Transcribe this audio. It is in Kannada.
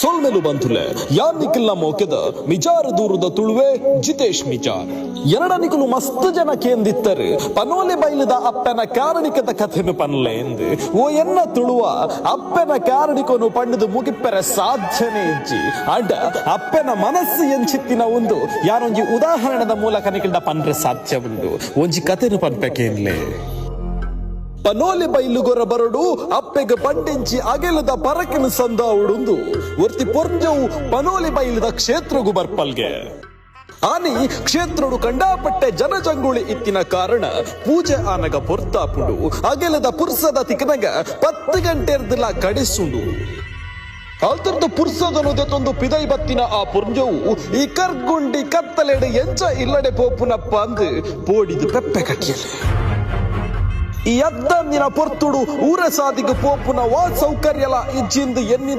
ಸೊಲ್ಮೆಲು ಬಂತುಲೆ ಯಾನಿಕಿಲ್ಲ ಮೋಕೆದ ಮಿಜಾರ ದೂರದ ತುಳುವೆ ಜಿತೇಶ್ ಮಿಜಾರ್ ಎರಡನಿಕಲು ಮಸ್ತ್ ಜನ ಕೇಂದಿತ್ತರು ಪನೋಲೆ ಬೈಲದ ಅಪ್ಪನ ಕಾರಣಿಕದ ಕಥೆನು ಪನ್ಲೆ ಎಂದು ಓ ಎನ್ನ ತುಳುವ ಅಪ್ಪನ ಕಾರಣಿಕನು ಪಂಡದು ಮುಗಿಪ್ಪೆರ ಸಾಧ್ಯನೇ ಇಜ್ಜಿ ಅಡ್ಡ ಅಪ್ಪನ ಮನಸ್ಸು ಎಂಚಿತ್ತಿನ ಒಂದು ಯಾರೊಂಜಿ ಉದಾಹರಣದ ಮೂಲಕ ನಿಕಲ್ಡ ಪನ್ರೆ ಸಾಧ್ಯ ಉಂಡು ಒಂಜಿ ಕಥೆನು ಪನ್ಪೆಕೇನ್ಲೆ ಪನೋಲಿ ಬೈಲುಗೊರ ಬರಡು ಅಪ್ಪೆಗೆ ಬಂಡೆಂಚಿ ಅಗೆಲದ ಪರಕಿನ ಸಂದ ಉಡುಂದು ಒರ್ತಿ ಪೊರ್ಜವು ಪನೋಲಿ ಬೈಲದ ಕ್ಷೇತ್ರಗು ಬರ್ಪಲ್ಗೆ ಆನಿ ಕ್ಷೇತ್ರಡು ಕಂಡಾಪಟ್ಟೆ ಜನಜಂಗುಳಿ ಇತ್ತಿನ ಕಾರಣ ಪೂಜೆ ಆನಗ ಪೊರ್ತಾಪುಂಡು ಅಗೆಲದ ಪುರ್ಸದ ತಿಕ್ಕನಗ 10 ಗಂಟೆರ್ದಿಲ್ಲ ಕಡಿಸುಂಡು ಅಲ್ತರ್ದ ಪುರ್ಸದನು ದೆತೊಂದು ಪಿದೈ ಬತ್ತಿನ ಆ ಪುರ್ಜವು ಈ ಕರ್ಗುಂಡಿ ಕತ್ತಲೆಡೆ ಎಂಚ ಇಲ್ಲಡೆ ಪೋಪುನಪ್ಪ ಅಂದು ಪೋಡಿದು ಪೆಪ್ಪೆ ಕಟ್ಟಿಯಲೆ ಈ ಅದ್ದಂದಿನ ಪೊರ್ತುಡು ಊರ ಸಾದಿಗೆ ಪೋಪುನ ವಾ ಸೌಕರ್ಯಲ ಇಜ್ಜಿಂದು ಎನ್ನಿದು